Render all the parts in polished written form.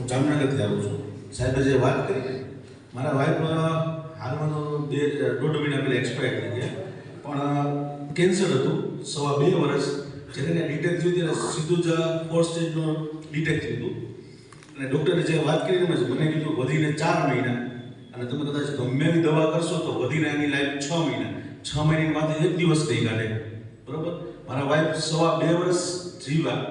હું જામનગરથી આવું છું. સાહેબે જે વાત કરી, મારા વાઈફ હાલમાં તો 1.5 મહિના પહેલાં એક્સપાયર થઈ ગયા, પણ કેન્સર હતું 2.5 વર્ષ. જ્યારે એને ડિટેક્ટ થયું ત્યારે સીધું જ 4th સ્ટેજનું ડિટેક્ટ થયું હતું. અને ડૉક્ટરે જે વાત કરી મને કીધું વધીને 4 મહિના, અને તમે કદાચ ગમે એવી દવા કરશો તો વધીને એની લાઈફ 6 મહિના. 6 મહિનાની વાત 1 દિવસ નહીં કાઢે. બરાબર. મારા વાઈફ 2.5 વર્ષ જીવ્યા.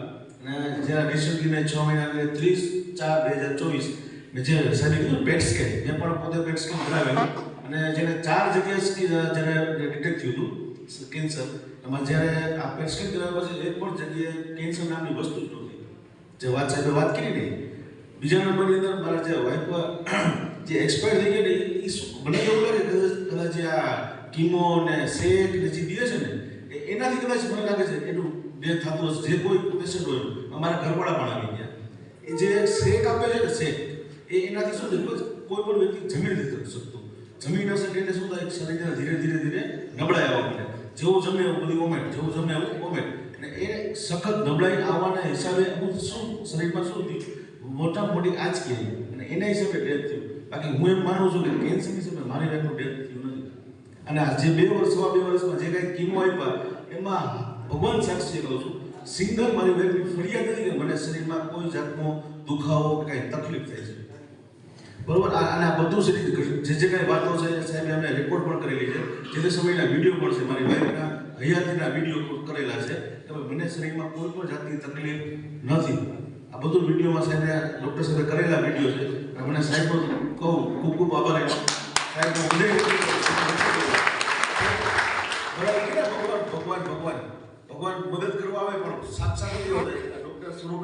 અને જ્યારે રિસન્ટલી મેં 6 મહિના 30/4/2024 મેં જે સાહેબ કીધું પેટ સ્કેન, મેં પણ પોતે પેટ સ્કેન કરાવેલું. અને જેને 4 જગ્યાએ જ્યારે ડિટેક્ટ થયું હતું કેન્સર, એમાં જ્યારે આ પેટ સ્કેન કરાવ્યા પછી એક પણ જગ્યાએ કેન્સર નામની વસ્તુ જ નહોતી. જે વાત સાહેબે વાત કરી ને, બીજા નંબરની અંદર મારા જે વાઈફ જે એક્સપાયર થઈ ગયા ને, એ મને એવું લાગે કે કદાચ આ કીમો ને શેક ને જે દે છે ને, એનાથી કદાચ મને લાગે છે એનું ડેથ થતું હશે. જે કોઈ પેશન્ટ હોય, અમારા ઘરવાળા પણ આવી ગયા, એ જે શેક આપે છે ને શેક, એનાથી શું થયું, કોઈ પણ વ્યક્તિ જમી નથી શકતું. જમી ન શકે એટલે શું થાય, શરીરના ધીરે ધીરે નબળાઈ આવવા માંડે. જેવું જમે એવું બધી વોમેટ, જેવું જમે એવું વોમેટ. અને એ સખત નબળાઈ આવવાના હિસાબે શું શરીરમાં શું થયું, મોટા મોટી આંચકી આવી, અને એના હિસાબે ડેથ થયું. બાકી હું એમ માનું છું કે કેન્સર હિસાબે મારી વાઈફનું ડેથ થયું નથી. અને આ જે 2 વર્ષ 2.5 વર્ષમાં જે કાંઈ કીમો આપ્યા, એમાં ભગવાન સાક્ષી કહું છું, સિંગલ મારી વાઈફની ફરિયાદ નથી કે મને શરીરમાં કોઈ જાતનો દુખાવો કે કાંઈ તકલીફ થાય છે. બરોબર. અને આ બધું જે કાંઈ વાતો છે સાહેબ અમે રેકોર્ડ પણ કરેલી છે, જે સમયના વિડીયો પણ છે, મારી વાઈફના હયાતીના વિડીયો કરેલા છે કે મને શરીરમાં કોઈ પણ જાતની તકલીફ નથી. આ બધું વિડીયોમાં સાહેબે ડૉક્ટર સાહેબે કરેલા વિડીયો છે. મને સાહેબ કહું ખૂબ ખૂબ આભાર. સાહેબ ભગવાન મદદ કરવા આવે પણ સાક્ષાત ડૉક્ટર સ્વરૂપે